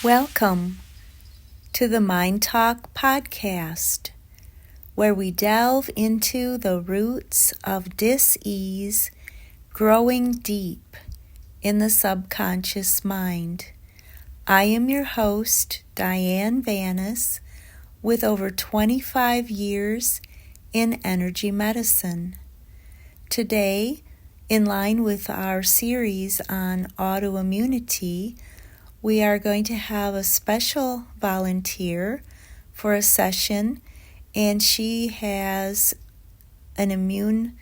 Welcome to the MindTalk podcast, where we delve into the roots of dis-ease growing deep in the subconscious mind. I am your host, Diane Vanis, with over 25 years in energy medicine. Today, in line with our series on autoimmunity, we are going to have a special volunteer for a session, and she has an immune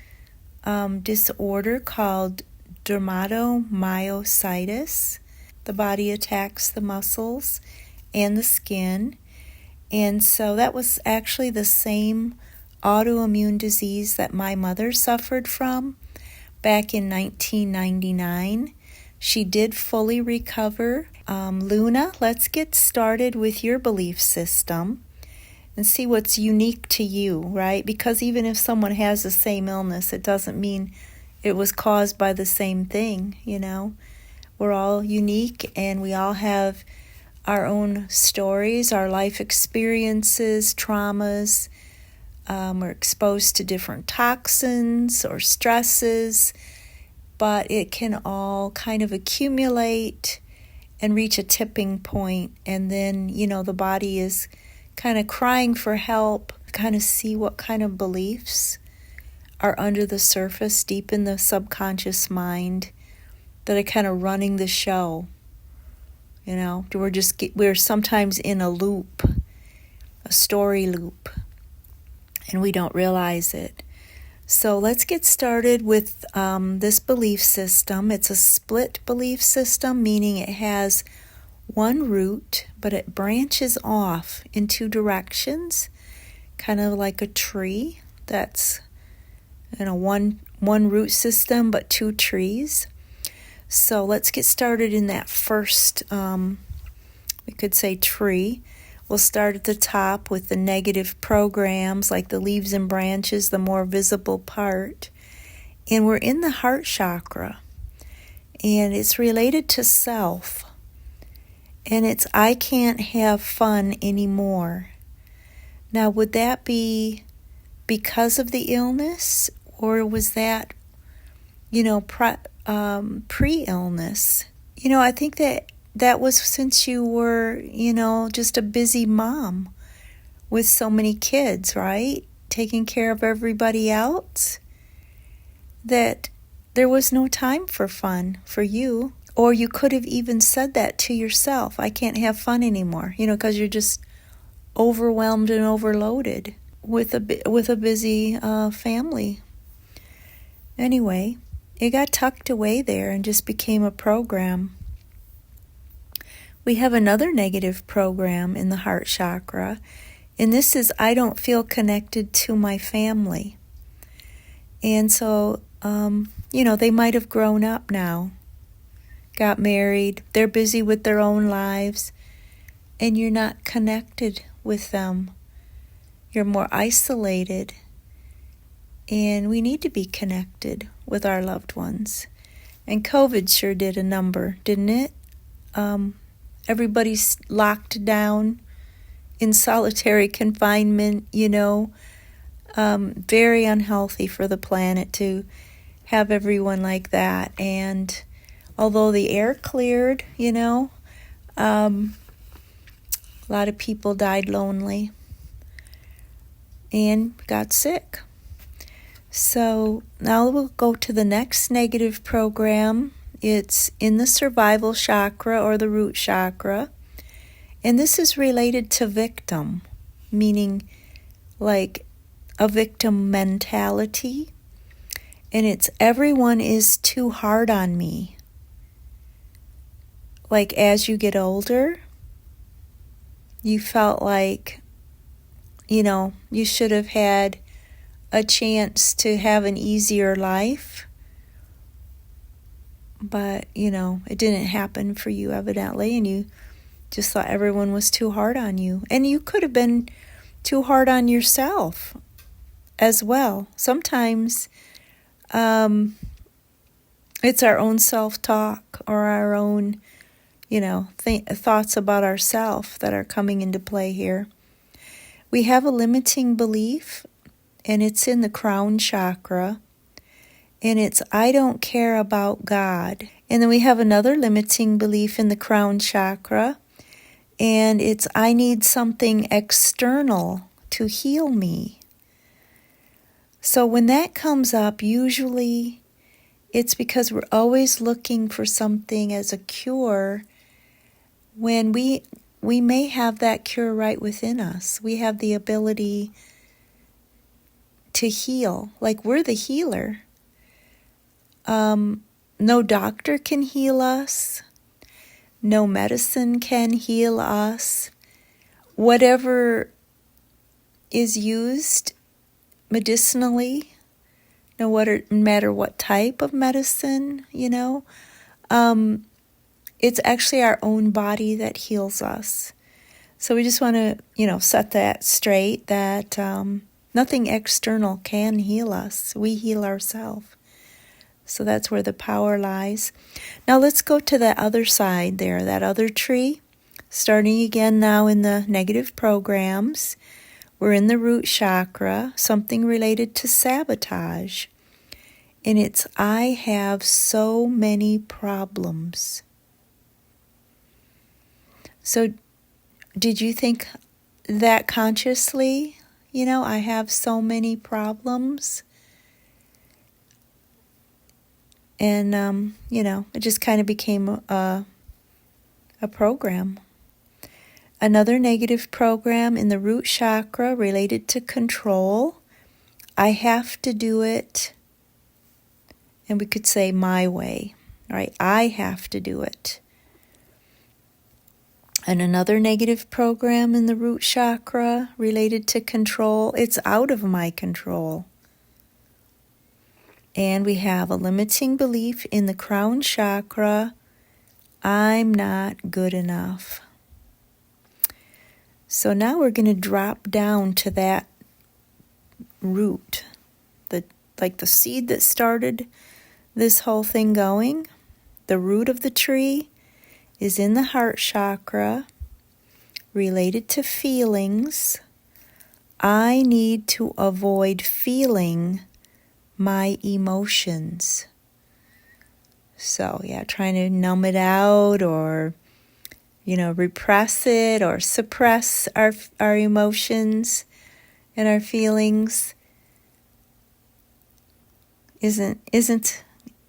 disorder called dermatomyositis. The body attacks the muscles and the skin, and so that was actually the same autoimmune disease that my mother suffered from back in 1999. She did fully recover. Luna, let's get started with your belief system and see what's unique to you, right? Because even if someone has the same illness, it doesn't mean it was caused by the same thing, you know? We're all unique and we all have our own stories, our life experiences, traumas. We're exposed to different toxins or stresses, but it can all kind of accumulate and reach a tipping point, and then, the body is kind of crying for help, kind of see what kind of beliefs are under the surface, deep in the subconscious mind, that are kind of running the show. We're sometimes in a loop, a story loop, and we don't realize it. So let's get started with this belief system. It's a split belief system, meaning it has one root, but it branches off in two directions, kind of like a tree that's one root system, but two trees. So let's get started in that first, we could say tree. We'll start at the top with the negative programs, like the leaves and branches, the more visible part. And we're in the heart chakra. And it's related to self. And it's, I can't have fun anymore. Now, would that be because of the illness? Or was that, pre-illness? I think that was since you were, just a busy mom with so many kids, right? Taking care of everybody else, that there was no time for fun for you. Or you could have even said that to yourself. I can't have fun anymore, because you're just overwhelmed and overloaded with a busy family. Anyway, it got tucked away there and just became a program. We have another negative program in the heart chakra, and this is, I don't feel connected to my family. And so, they might have grown up now, got married, they're busy with their own lives, and you're not connected with them. You're more isolated, and we need to be connected with our loved ones. And COVID sure did a number, didn't it? Everybody's locked down in solitary confinement, very unhealthy for the planet to have everyone like that. And although the air cleared, a lot of people died lonely and got sick. So now we'll go to the next negative program. It's in the survival chakra or the root chakra. And this is related to victim, meaning like a victim mentality. And it's everyone is too hard on me. Like as you get older, you felt like, you should have had a chance to have an easier life. But, it didn't happen for you evidently, and you just thought everyone was too hard on you. And you could have been too hard on yourself as well. Sometimes it's our own self-talk or our own, thoughts about ourselves that are coming into play here. We have a limiting belief, and it's in the crown chakra, and it's I don't care about God. And then we have another limiting belief in the crown chakra, and it's I need something external to heal me. So when that comes up, usually it's because we're always looking for something as a cure when we may have that cure right within us. We have the ability to heal, like we're the healer. No doctor can heal us. No medicine can heal us. Whatever is used medicinally, no matter what type of medicine, it's actually our own body that heals us. So we just want to, set that straight, that nothing external can heal us. We heal ourselves. So that's where the power lies. Now let's go to that other side there, that other tree. Starting again now in the negative programs. We're in the root chakra, something related to sabotage. And it's I have so many problems. So did you think that consciously? I have so many problems. And, it just kind of became a program. Another negative program in the root chakra related to control. I have to do it, and we could say my way, right? I have to do it. And another negative program in the root chakra related to control. It's out of my control. And we have a limiting belief in the crown chakra. I'm not good enough. So now we're going to drop down to that root, like the seed that started this whole thing going. The root of the tree is in the heart chakra, related to feelings. I need to avoid feeling my emotions. So trying to numb it out or repress it or suppress our emotions and our feelings isn't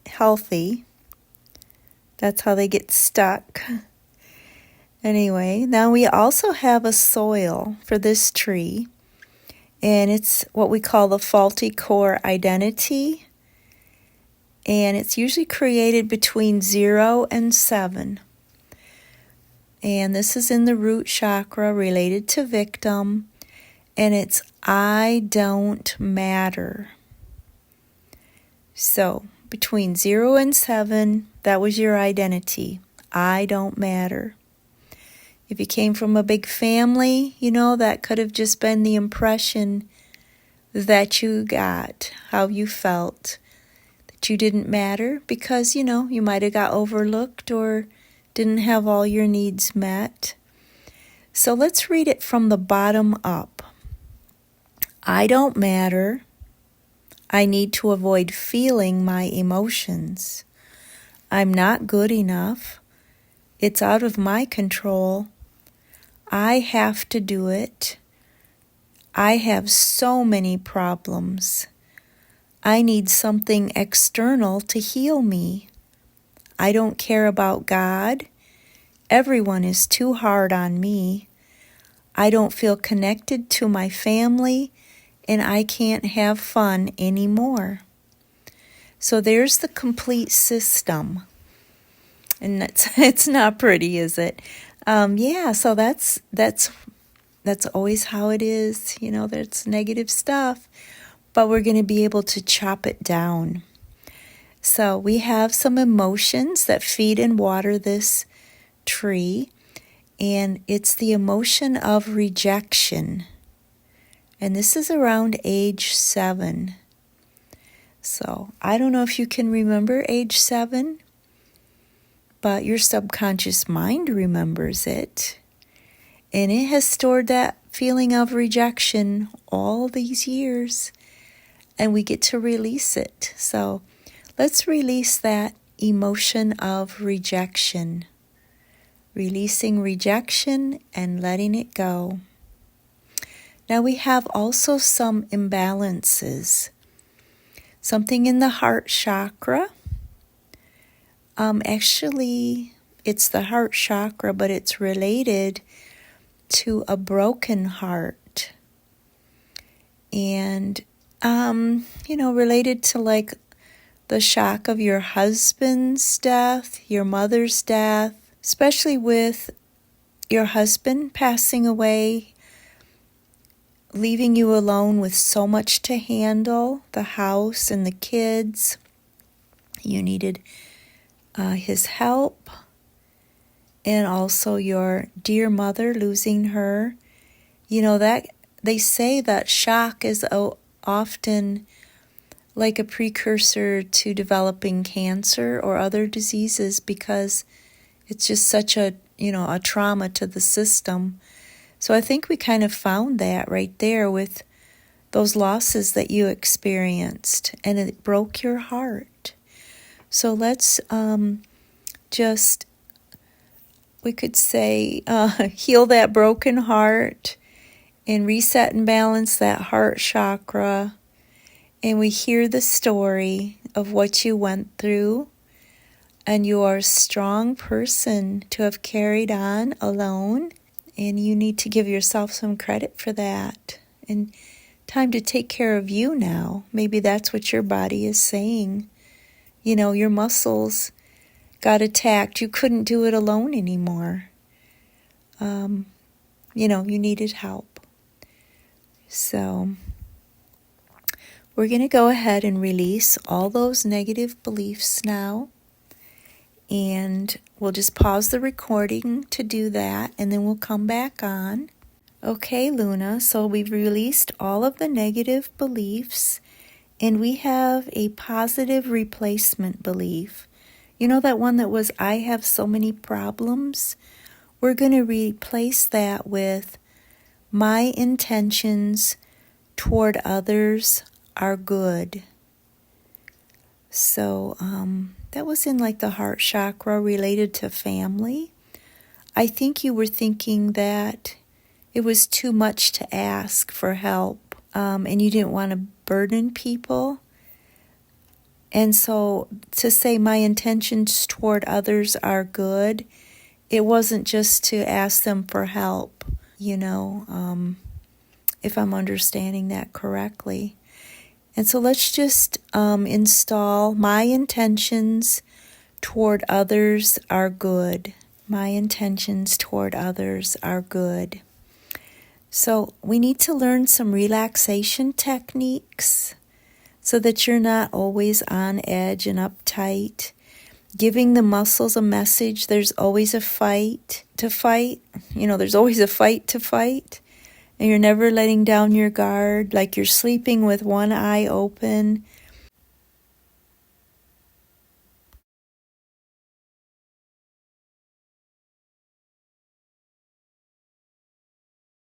healthy. That's how they get stuck. Anyway, now we also have a soil for this tree, and it's what we call the faulty core identity, and it's usually created between 0 and 7. And this is in the root chakra related to victim, and it's I don't matter. So between 0 and 7, that was your identity. I don't matter. If you came from a big family, that could have just been the impression that you got, how you felt, that you didn't matter because, you might have got overlooked or didn't have all your needs met. So let's read it from the bottom up. I don't matter. I need to avoid feeling my emotions. I'm not good enough. It's out of my control. I have to do it. I have so many problems. I need something external to heal me. I don't care about God. Everyone is too hard on me. I don't feel connected to my family, and I can't have fun anymore. So there's the complete system. And it's not pretty, is it? So that's always how it is. That's negative stuff. But we're going to be able to chop it down. So we have some emotions that feed and water this tree, and it's the emotion of rejection. And this is around age 7. So I don't know if you can remember age 7, but your subconscious mind remembers it. And it has stored that feeling of rejection all these years, and we get to release it. So let's release that emotion of rejection. Releasing rejection and letting it go. Now we have also some imbalances. Something in the heart chakra. Actually, it's the heart chakra, but it's related to a broken heart. And, related to like the shock of your husband's death, your mother's death, especially with your husband passing away, leaving you alone with so much to handle, the house and the kids. You needed his help, and also your dear mother, losing her. That they say that shock is often like a precursor to developing cancer or other diseases, because it's just such a trauma to the system. So I think we kind of found that right there with those losses that you experienced, and it broke your heart. So let's we could say, heal that broken heart and reset and balance that heart chakra. And we hear the story of what you went through, and you are a strong person to have carried on alone, and you need to give yourself some credit for that. And time to take care of you now. Maybe that's what your body is saying. Your muscles got attacked. You couldn't do it alone anymore. You needed help. So we're going to go ahead and release all those negative beliefs now. And we'll just pause the recording to do that, and then we'll come back on. Okay, Luna, so we've released all of the negative beliefs, and we have a positive replacement belief. That one that was, I have so many problems? We're going to replace that with, my intentions toward others are good. So that was in like the heart chakra, related to family. I think you were thinking that it was too much to ask for help, and you didn't want to burden people. And so to say my intentions toward others are good, it wasn't just to ask them for help, if I'm understanding that correctly. And so let's just install, my intentions toward others are good. My intentions toward others are good. So we need to learn some relaxation techniques so that you're not always on edge and uptight. Giving the muscles a message, there's always a fight to fight. There's always a fight to fight. And you're never letting down your guard, like you're sleeping with one eye open,